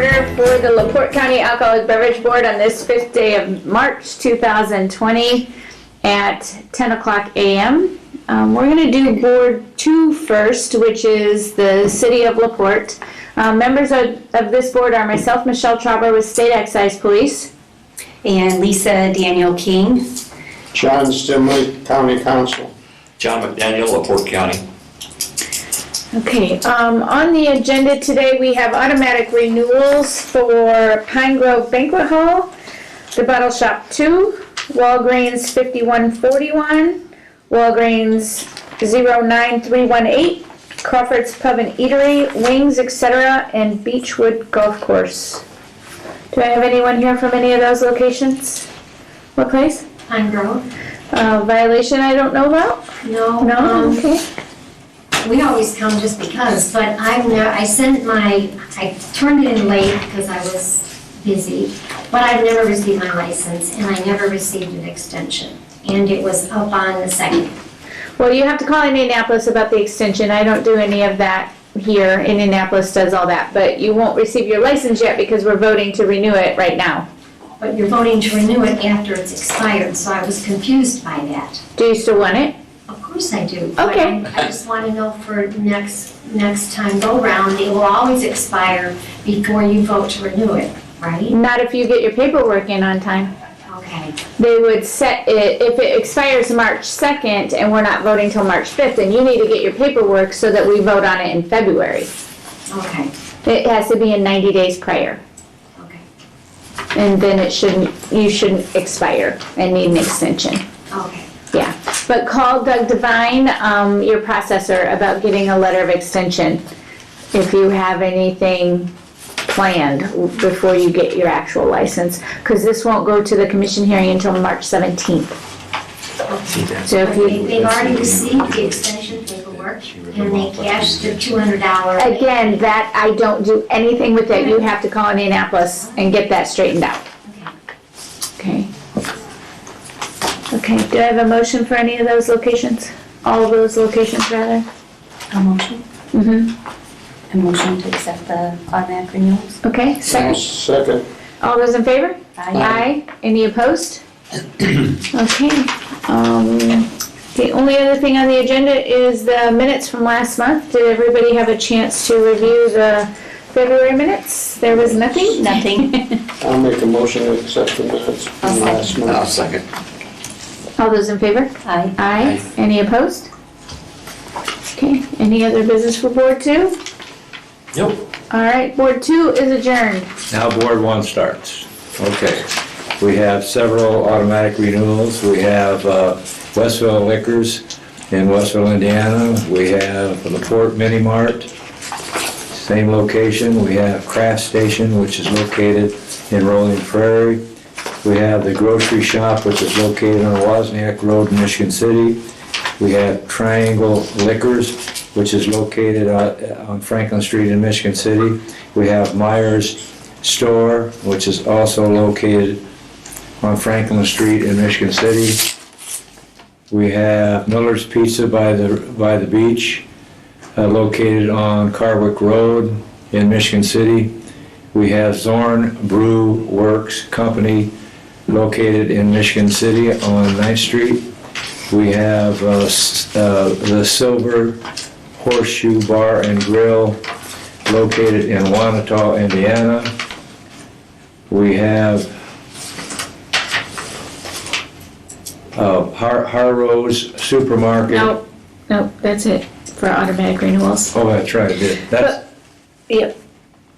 order for the LaPorte County Alcoholic Beverage Board on this 5th day of March 2020 at 10 o'clock a.m. We're going to do Board 2 first, which is the City of LaPorte. Members of this board are myself, Michelle Trauber with State Excise Police. And Lisa Daniel King. John Stimley, County Council. John McDaniel, LaPorte County. Okay, on the agenda today we have automatic renewals for Pine Grove Banquet Hall, the Bottle Shop 2, Walgreens 5141, Walgreens 09318, Crawford's Pub and Eatery, Wings, etc., and Beechwood Golf Course. Do I have anyone here from any of those locations? What place? Pine Grove. Violation I don't know about? No. No? Okay. We always come just because, but I turned it in late because I was busy, but I've never received my license, and I never received an extension, and it was up on the 2nd. Well, you have to call Indianapolis about the extension. I don't do any of that here. Indianapolis does all that, but you won't receive your license yet because we're voting to renew it right now. But you're voting to renew it after it's expired, so I was confused by that. Do you still want it? Of course I do. Okay. But I just want to know for next time go round, it will always expire before you vote to renew it, right? Not if you get your paperwork in on time. Okay. They would set it, if it expires March 2nd and we're not voting till March 5th, then you need to get your paperwork so that we vote on it in February. Okay. It has to be in 90 days prior. Okay. And then you shouldn't expire and need an extension. Okay. Yeah, but call Doug Devine, your processor, about getting a letter of extension if you have anything planned before you get your actual license, because this won't go to the commission hearing until March 17th. So if They've already received the extension paperwork, and they cashed the $200. Again, that I don't do anything with that. You have to call Indianapolis and get that straightened out. Okay. Okay, do I have a motion for any of those locations? All of those locations, rather? A motion? Mm-hmm. A motion to accept the automatic renewals? Okay, second. Second. All those in favor? Aye. Aye. Any opposed? Okay. The only other thing on the agenda is the minutes from last month. Did everybody have a chance to review the February minutes? There was nothing? Nothing. I'll make a motion to accept the minutes from last I'll month. second. All those in favor? Aye. Aye. Any opposed? Okay, any other business for Board 2? Nope. All right, Board 2 is adjourned. Now Board 1 starts. Okay. We have several automatic renewals. We have Westville Liquors in Westville, Indiana. We have LaPorte Mini Mart, same location. We have Craft Station, which is located in Rolling Prairie. We have the Grocery Shop, which is located on Wozniak Road in Michigan City. We have Triangle Liquors, which is located on Franklin Street in Michigan City. We have Myers Store, which is also located on Franklin Street in Michigan City. We have Miller's Pizza by the beach, located on Carwick Road in Michigan City. We have Zorn Brew Works Company, located in Michigan City on 9th Street. We have the Silver Horseshoe Bar and Grill, located in Wanata, Indiana. We have Harrow's Supermarket. Nope, that's it for automatic renewals. Oh, that's right, I did. Yep,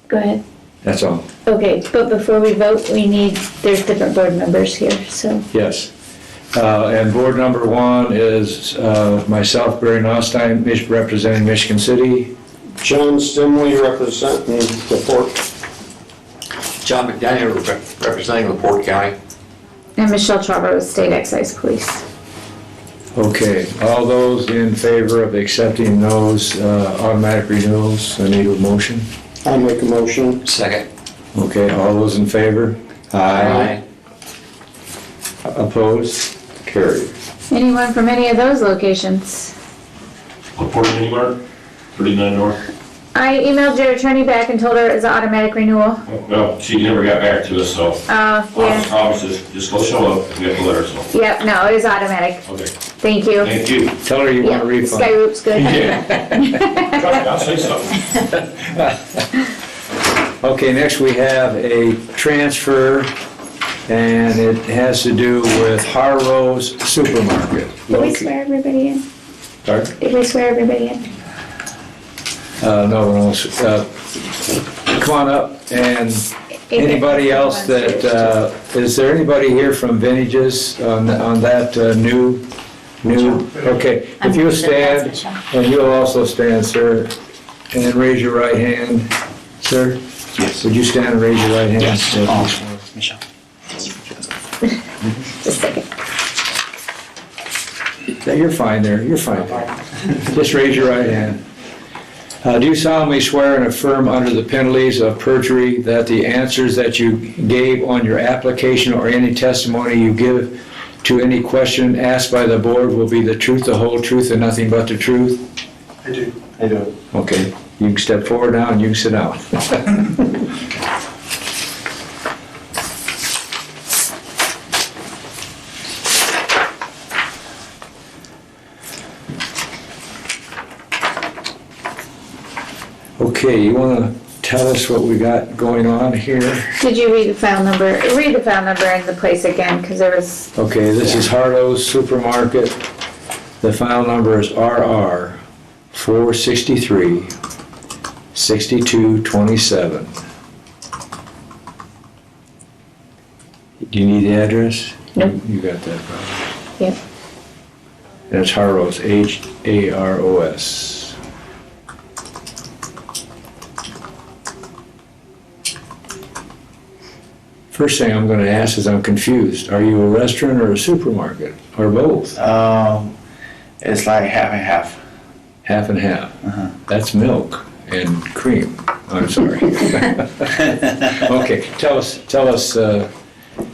go ahead. That's all. Okay, but before we vote, there's different board members here, so. Yes. And board number 1 is myself, Barry Nostine, representing Michigan City. John Stimley representing LaPorte. John McDaniel, representing LaPorte County. And Michelle Trauber with State Excise Police. Okay, all those in favor of accepting those automatic renewals, I need a motion. I'll make a motion. Second. Okay, all those in favor? Aye. Opposed? Carried. Anyone from any of those locations? LaPorte Mini Mart, 39 North. I emailed your attorney back and told her it was an automatic renewal. No, she never got back to us, so. Yeah. Office just go show up and we have to let her know. Yep, no, it is automatic. Okay, Thank you. thank you. Tell her you want Yep, a refund. Skyroot's good. I'll say something. Okay, next we have a transfer, and it has to do with Harrow's Supermarket. Did we swear everybody in? Sorry? Did we swear everybody in? No, come on up, and anybody else that, is there anybody here from Vintages on that new, okay, if you'll stand, and you'll also stand, sir, and raise your right hand, sir? Yes. Would you stand and raise your right hand? Yes. Michelle. Just a second. You're fine there, you're fine. Just raise your right hand. Do you solemnly swear and affirm under the penalties of perjury that the answers that you gave on your application or any testimony you give to any question asked by the board will be the truth, the whole truth, and nothing but the truth? I do. I do. Okay, you can step forward now and you can sit down. Okay, you want to tell us what we got going on here? Did you read the file number? Read the file number and the place again, because there was, Okay, this is Harlow's Supermarket. The file number is RR 463 6227. Do you need the address? Nope. You got that, probably. yeah. That's Harrow's, Haros. First thing I'm going to ask is I'm confused. Are you a restaurant or a supermarket? Or both? It's like half and half. Half and half. Uh-huh. That's milk and cream. I'm sorry. Okay, tell us. State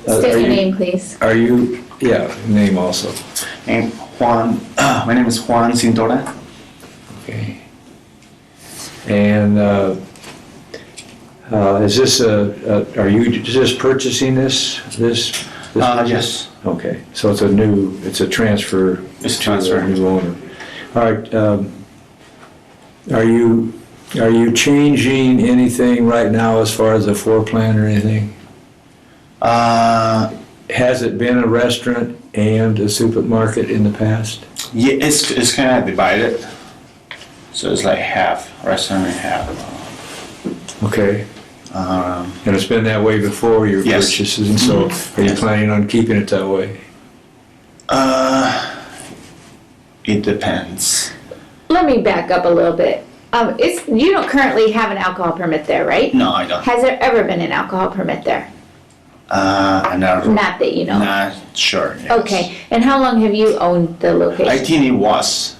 your name, please. Are you? Yeah, name also. And Juan, my name is Juan Cintora. Okay. And is this are you just purchasing this? Yes. Okay, so it's a transfer. It's a transfer. To a new owner. All right. Are you changing anything right now as far as the floor plan or anything? Has it been a restaurant and a supermarket in the past? Yeah, it's kind of divided. So it's like half restaurant and half. Okay. Um, And it's been that way before your Yes. purchases, and so are you Yes. planning on keeping it that way? it depends. Let me back up a little bit. You don't currently have an alcohol permit there, right? No, I don't. Has there ever been an alcohol permit there? Not Not that you know. Not sure. Yes. Okay, and how long have you owned the location? I think it was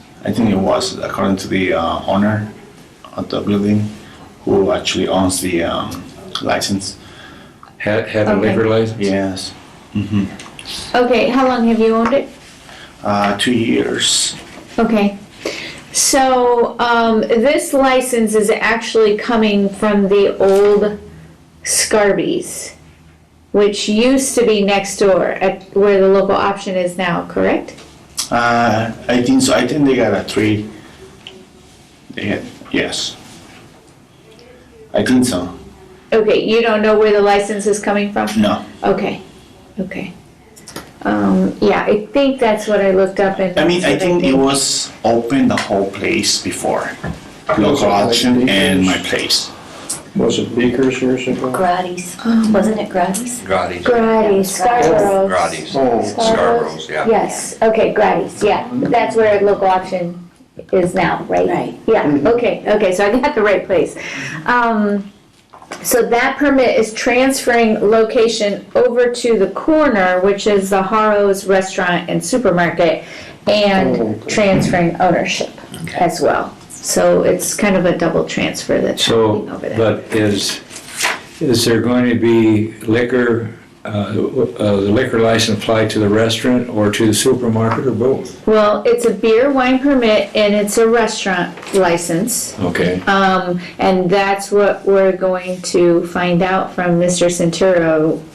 according to the owner of the building, who actually owns the license. Had a Okay. liquor license? Yes. Okay, how long have you owned it? 2 years. Okay. So, this license is actually coming from the old Scarby's, which used to be next door at where the local option is now, correct? I think so. I think they got a 3. They had, yes. I think so. Okay, you don't know where the license is coming from? No. Okay, okay. Yeah, I think that's what I looked up in. I mean, I think it was open the whole place before. Local auction and my place. Was it Beakers years ago? Gratis. Wasn't it gratis? Gratis. Gratis, Scarborough's. Gratis. Oh. Scarborough's, yeah. Yes, okay, gratis, yeah. That's where local option is now, right? Right. Yeah, okay, so I got the right place. So that permit is transferring location over to the corner, which is the Harrow's Restaurant and Supermarket, and transferring ownership as well. So it's kind of a double transfer that's So, happening over there. but is there going to be liquor the liquor license apply to the restaurant or to the supermarket or both? Well, it's a beer and wine permit and it's a restaurant license. Okay, And that's what we're going to find out from Mr.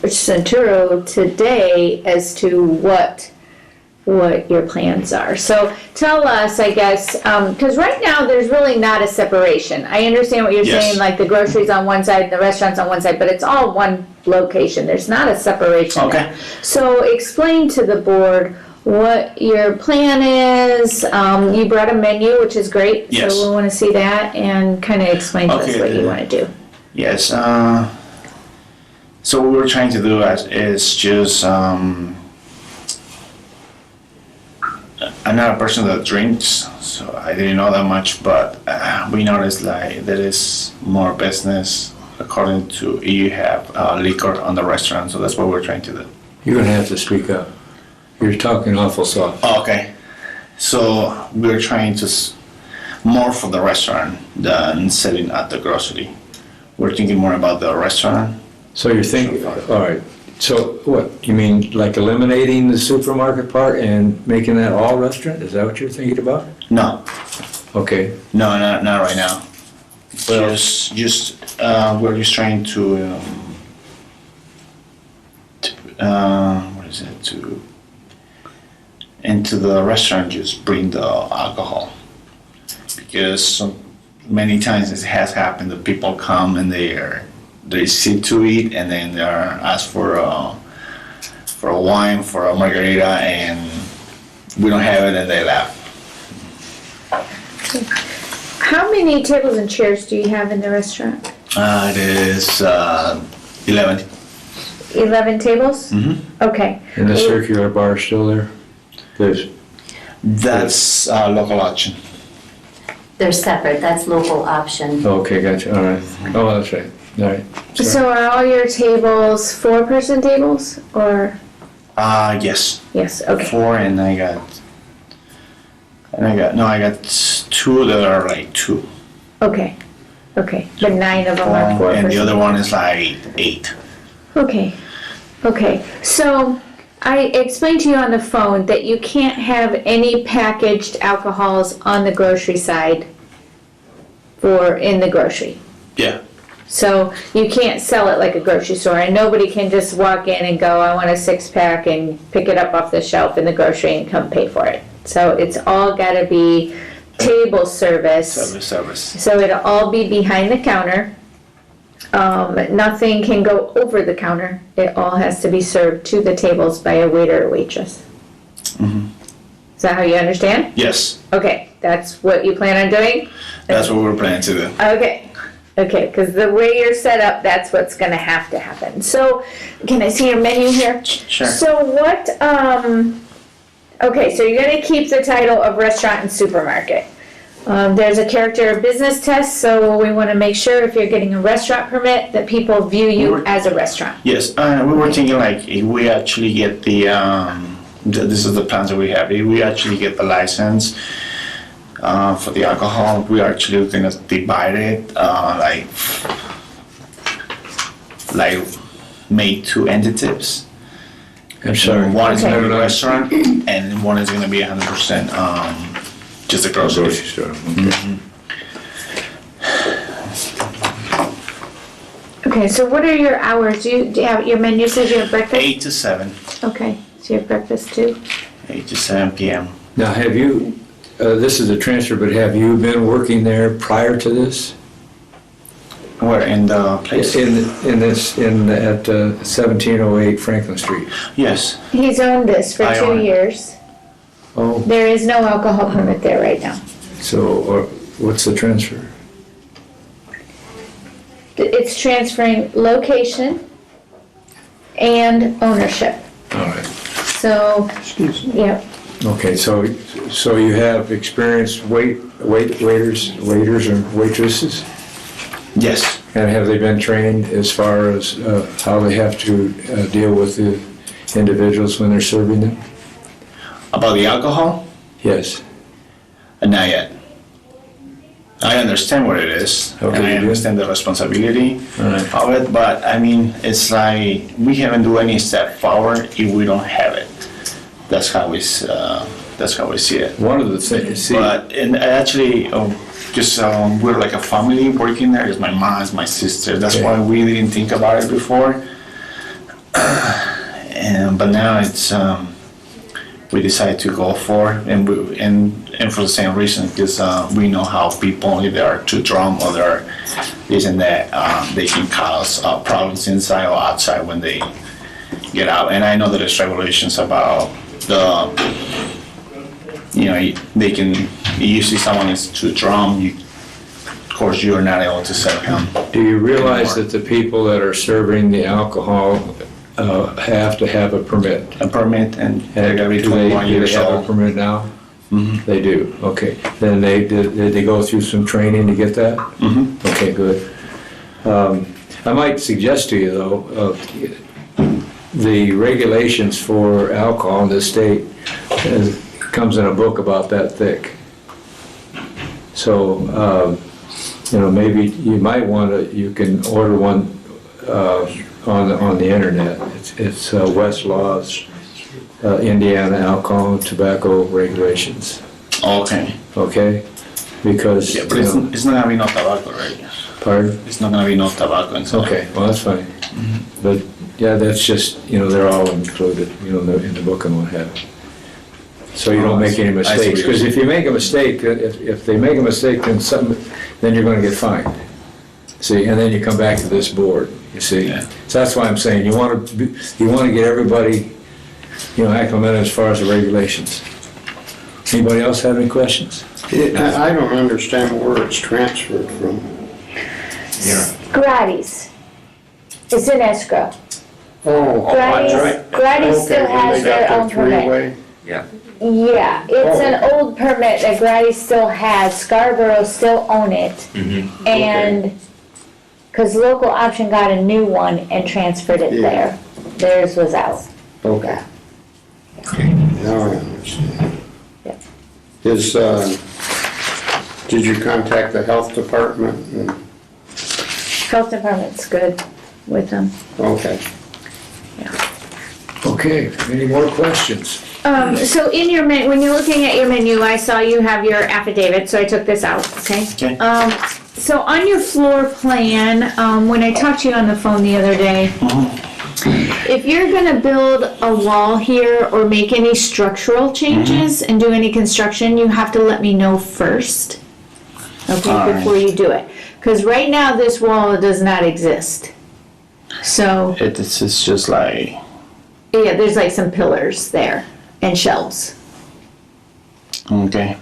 Centuro today as to what your plans are. So tell us, I guess, because right now there's really not a separation. I understand what you're Yes. saying, like the groceries on one side, the restaurants on one side, but it's all one location. There's not a separation. Okay. So explain to the board what your plan is. You brought a menu, which is great. Yes. So we want to see that and kind of explain to us Okay, what you then. want to do. Yes. So what we're trying to do is just. I'm not a person that drinks, so I didn't know that much. But we noticed like there is more business according to you have liquor on the restaurant. So that's what we're trying to do. you're gonna have to speak up. You're talking awful soft. Okay. So we're trying to more for the restaurant than selling at the grocery. We're thinking more about the restaurant. So you're thinking, all right, so what, you mean like eliminating the supermarket part and making that all restaurant? Is that what you're thinking about? No, Okay, no, not right now. Well- We're just trying to what is it, to into the restaurant just bring the alcohol, because many times it has happened that people come and they sit to eat and then they are asked for a wine, for a margarita, and we don't have it and they laugh. How many tables and chairs do you have in the restaurant? It is 11. 11 tables? Mhm. Okay. and the circular bar is still there? There's, That's local option. They're separate, that's local option. okay, gotcha, all right. Oh, that's right, all right. Sorry. So are all your tables 4-person tables or? Yes. Yes, okay. 4, and I got 2 that are like 2. Okay. Okay. But 9 of them are 4-person. And the other one is like 8. Okay. Okay. So I explained to you on the phone that you can't have any packaged alcohols on the grocery side in the grocery. Yeah. So you can't sell it like a grocery store, and nobody can just walk in and go, I want a 6-pack, and pick it up off the shelf in the grocery and come pay for it. So it's all gotta be table service. Service. So it'll all be behind the counter. Nothing can go over the counter. It all has to be served to the tables by a waiter or waitress. Mhm. Is that how you understand? Yes. Okay, that's what you plan on doing? That's what we're planning to do. Okay, because the way you're set up, that's what's gonna have to happen. So, can I see your menu here? Sure. So what, okay, so you're gonna keep the title of restaurant and supermarket. There's a character of business test, so we wanna make sure if you're getting a restaurant permit, that people view you as a restaurant. Yes. We were thinking like if we actually get this is the plans that we have. If we actually get the license for the alcohol, we are actually gonna divide it like make 2 entities. I'm sorry. One is gonna be Okay. a restaurant, and one is gonna be 100% just a grocery. Grocery store, okay. Okay, so what are your hours? Do you have, your menu says you have breakfast? 8 to 7. Okay, so you have breakfast too? 8 to 7 p.m. Now, have you, this is a transfer, but have you been working there prior to this? We're in the place. At 1708 Franklin Street? Yes. He's owned this for I 2 own it. years. Oh, There is no alcohol permit there right now. so what's the transfer? It's transferring location and ownership. All right. So, yeah, Okay, so you have experienced waiters and waitresses? Yes. And have they been trained as far as how they have to deal with the individuals when they're serving them? About the alcohol? Yes. Not yet. I understand what it is, Okay, and I you do? understand the responsibility Alright. of it, but I mean, it's like, we haven't do any step forward if we don't have it. That's how we see it. One of the things, see, But, and actually, just, we're like a family working there, it's my mom, it's my sister, that's Okay. why we didn't think about it before. But now it's, we decided to go for, and for the same reason, because we know how people, if they are too drunk or they're this and that, they can cause problems inside or outside when they get out. And I know that there's regulations about they can, usually someone is too drunk, of course, you're not able to serve him. do you realize that the people that are serving the alcohol have to have a permit? A permit, and they're And gonna be do they 21 years have a old. permit now? Mhm. They do, okay. Then did they go through some training to get that? Mhm. Okay, good. I might suggest to you, though, the regulations for alcohol in the state comes in a book about that thick. So, maybe you might want to, you can order one on the internet. It's Westlaw's Indiana Alcohol and Tobacco Regulations, Okay. okay? Because, Yeah, but it's not gonna be no tobacco, right? pardon? It's not gonna be no tobacco inside. Okay, well, that's fine. But, yeah, that's just, they're all included, in the book and what have you. So you don't make any I see what mistakes, you're because saying. if you make a mistake, if they make a mistake, then you're gonna get fined. See, and then you come back to this board, you see? Yeah. So that's why I'm saying, you wanna get everybody, acclimated as far as the regulations. Anybody else have any questions? I don't understand where it's transferred from. Gratis. It's in escrow. Oh, Gratis, right. Gratis still Okay, has they got their own permit. three-way. Yeah, it's an old permit that Gratis still has, Scarborough still own it. And, cause local option got a new one and transferred it Yeah. there. Theirs was out. Okay. Now I understand. Yeah. Did you contact the health department? Health department's good with them. Okay. Okay, any more questions? So in your when you're looking at your menu, I saw you have your affidavit, so I took this out, okay? Okay. So on your floor plan, when I talked to you on the phone the other day, if you're gonna build a wall here or make any structural changes and do any construction, you have to let me know first, okay, Alright. before you do it. Cause right now, this wall does not exist. So, It's just like, yeah, there's like some pillars there and shelves. okay.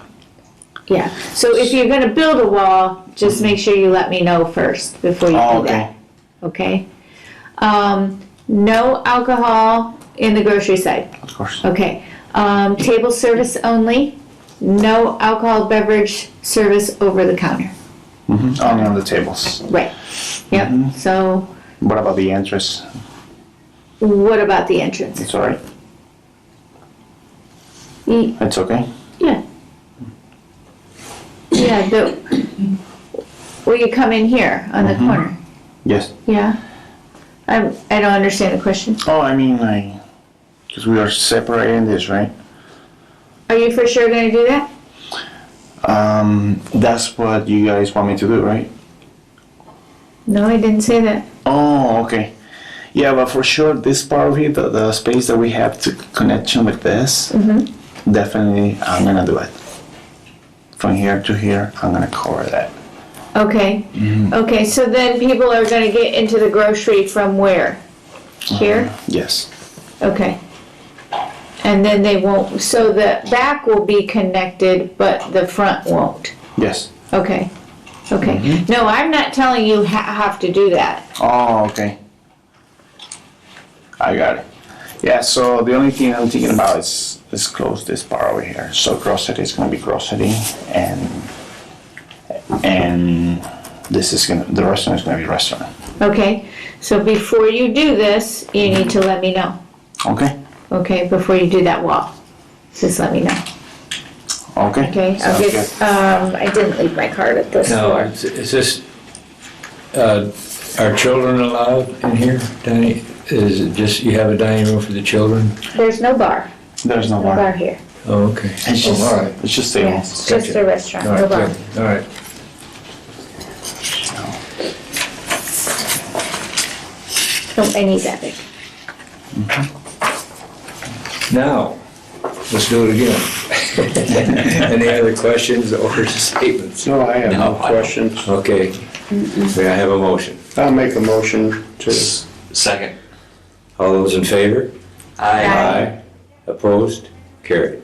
Yeah, so if you're gonna build a wall, just make sure you let me know first before you Oh, do that, okay? No alcohol in the grocery side, Of course. okay. Table service only, no alcohol beverage service over the counter. Only on the tables. Right, yep, so What about the entrance? what about the entrance? It's all right? Ye- It's okay? Yeah. Yeah, well, you come in here on the corner, Yes. yeah? I don't understand the question. Oh, I mean, like, because we are separating this, right? Are you for sure gonna do that? That's what you guys want me to do, right? No, I didn't say that. Oh, okay. Yeah, but for sure, this part of it, the space that we have to connection with this, definitely I'm gonna do it. From here to here, I'm gonna cover that. Okay, okay, so then people are gonna get into the grocery from where? Here? Yes. Okay. And then they won't, so the back will be connected, but the front won't? Yes. Okay, okay. No, I'm not telling you have to do that. Oh, okay. I got it. Yeah, so the only thing I'm thinking about is close this part over here. So grocery is gonna be grocery, and this is the restaurant is gonna be restaurant. Okay, so before you do this, you need to let me know, Okay. okay, before you do that wall. Just let me know. Okay. Okay, I'll Sounds get, I didn't leave my card at this No, floor. is this, are children allowed in here, Danny? Is it just, you have a dining room for the children? There's no bar, There's no no bar bar. here. Oh, okay. It's just, all right. it's just Yeah, tables. it's just a restaurant, All no right, bar. good. All right. No, I need that big. Now, let's do it again. Any other questions or statements? No, I have no No, I don't. questions. Okay. May I have a motion? I'll make a motion to, Second. All those in favor? Aye. Opposed? Carried.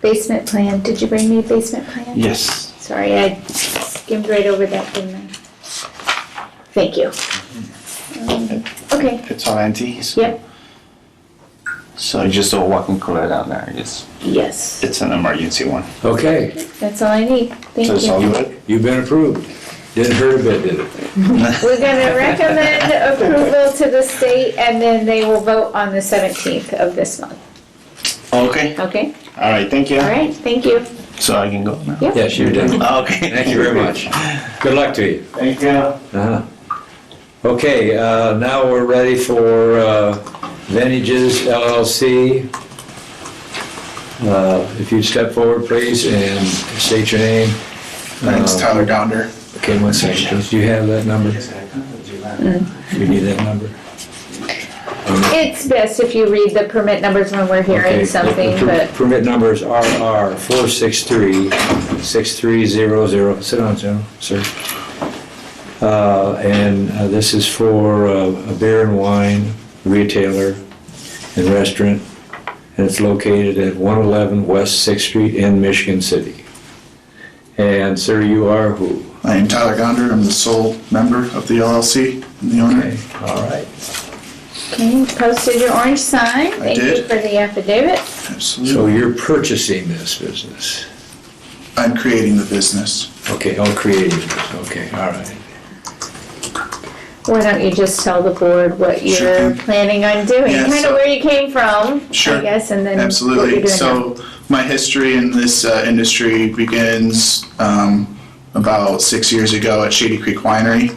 Basement plan, did you bring me a basement plan? Yes. Sorry, I skimmed right over that, didn't I? Thank you. Okay, It's all empty. yep, So just a walk-in cooler down there. yes, It's an emergency one. Okay, that's all I need, thank So it's all you. good? you've been approved. Didn't hurt a bit, did it? We're gonna recommend approval to the state and then they will vote on the 17th of this month, Okay. okay? All right, thank you. All right, thank you. So I can go now? Yep. Yes, you did. Okay. Thank you very much. Good luck to you. Thank you. Uh-huh. Okay, now we're ready for Vintages LLC. If you'd step forward, please, and state your name. My name's Tyler Donder. Okay, one second, please. Do you have that number? You need that number? It's best if you read the permit numbers when we're Okay, hearing the something, but, Permit numbers RR 463-6300. Sit down, sir. And this is for a beer and wine retailer and restaurant, and it's located at 111 West 6th Street in Michigan City. And sir, you are who? I am Tyler Donder. I'm the sole member of the LLC and the owner. Okay, all right. okay, posted your orange sign, thank you did. for the affidavit. Absolutely. So you're purchasing this business? I'm creating the business. Okay, oh, creating this, okay, all right. Why don't you just tell the board what you're Sure. planning on doing, Yeah, kind of so- where you came from, I Sure. guess, and then what you're Absolutely. doing now. So my history in this industry begins about 6 years ago at Shady Creek Winery.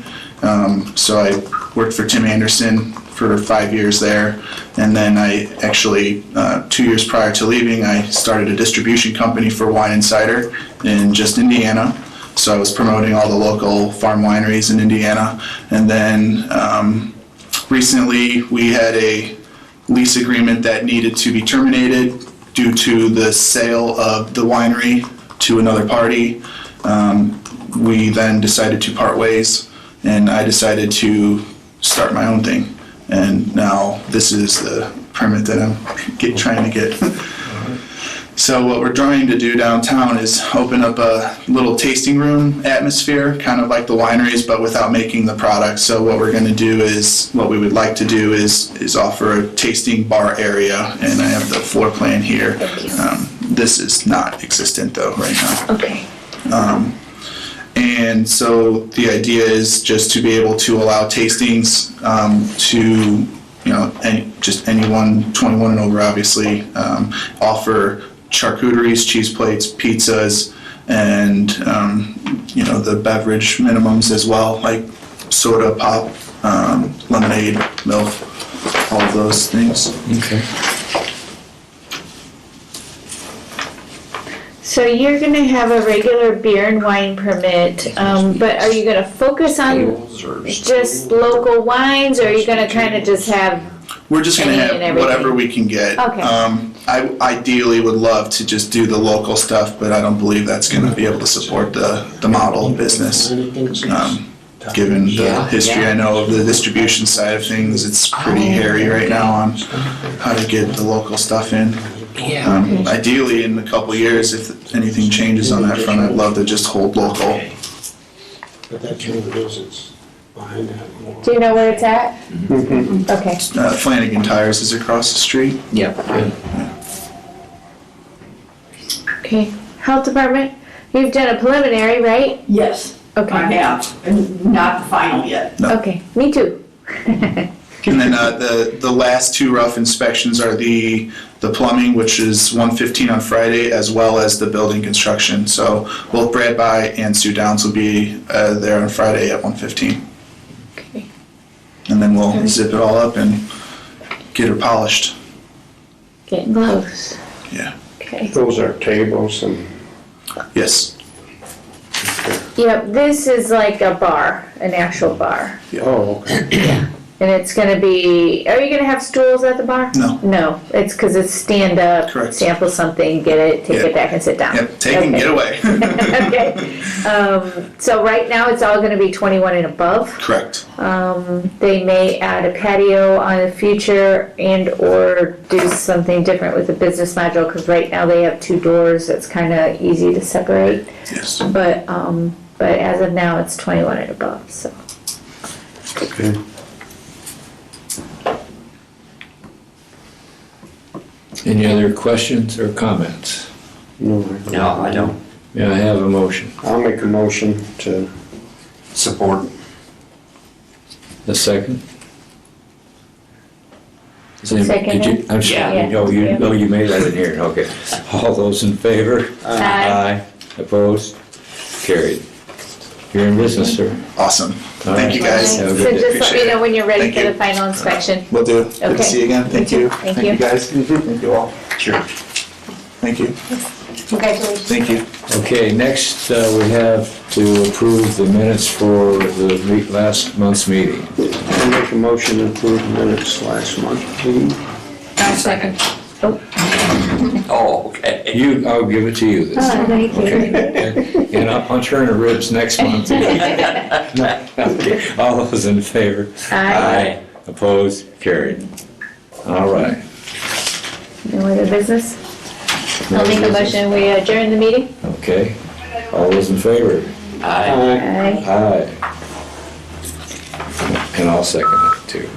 So I worked for Tim Anderson for 5 years there. And then I actually, 2 years prior to leaving, I started a distribution company for wine and cider in just Indiana. So I was promoting all the local farm wineries in Indiana. And then recently we had a lease agreement that needed to be terminated due to the sale of the winery to another party. We then decided to part ways, and I decided to start my own thing. And now this is the permit that I'm trying to get. So what we're trying to do downtown is open up a little tasting room atmosphere, kind of like the wineries, but without making the product. So what we're going to do is, what we would like to do is offer a tasting bar area, and I have the floor plan here. Thank you. This is not existent though right now. Okay, And so the idea is just to be able to allow tastings to, just anyone 21 and over, obviously, offer charcuteries, cheese plates, pizzas, and, the beverage minimums as well, like soda, pop, lemonade, milk, all of those things. Okay. so you're gonna have a regular beer and wine permit, but are you gonna focus on Tables or just local wines, or are you gonna kind of just have, We're just gonna Any and have everything. whatever we can get. Okay. I ideally would love to just do the local stuff, but I don't believe that's gonna be able to support the model business. Given the Yeah, history yeah. I know of the distribution side of things, it's pretty hairy right now on how to get the local stuff in. Yeah. Ideally, in a couple years, if anything changes on that front, I'd love to just hold local. but that's where it is, it's behind that wall. do you know where it's at? Okay, Flanagan Tires is across the street. Yep. okay, health department, you've done a preliminary, right? Yes, I Okay, have, and not the final yet. No. okay, me too. And then the last two rough inspections are the plumbing, which is 1:15 on Friday, as well as the building construction. So both Brad By and Sue Downs will be there on Friday at 1:15. Okay. And then we'll zip it all up and get her polished. Getting close. Yeah. Okay. Those are tables and, Yes. Yep, this is like a bar, an actual bar. oh, okay. And it's gonna be, are you gonna have stools at the bar? No. No, it's because it's stand up, Correct. sample something, get it, take Yep. it back and sit down. Yep, take and Okay. get away. Okay. So right now, it's all gonna be 21 and above. Correct. They may add a patio on the future and or do something different with the business module, because right now they have two doors, that's kind of easy to separate. Yes. But as of now, it's 21 and above, so. Okay. Any other questions or comments? No, No, I don't. May I have a motion? I'll make a motion to, Support. A second? Second. Did you? I'm sorry. Yeah. Oh, Yeah. you made that in here, okay. All those in favor? Aye. Opposed? Carried. You're in business, sir. Awesome. All Thank you, right. guys. Have a So good day. just let me know when you're ready Thank for you. the final inspection. Will do. Good Okay. to see you again. Thank you. Thank you. you, guys. Thank you all. Sure. Thank you. Congratulations. Thank you. Okay, next we have to approve the minutes for the last month's meeting. I'll make a motion to approve the minutes last month, please. I'll second. Oh, Oh, okay. I'll give it to you this time. thank you. Okay. And I'll punch her in the ribs next month. Okay. All those in favor? Aye. Opposed? Carried. All right. No other business? I'll make a motion, we adjourn the meeting? Okay. All those in favor? Aye. Aye. Aye. And I'll second it too.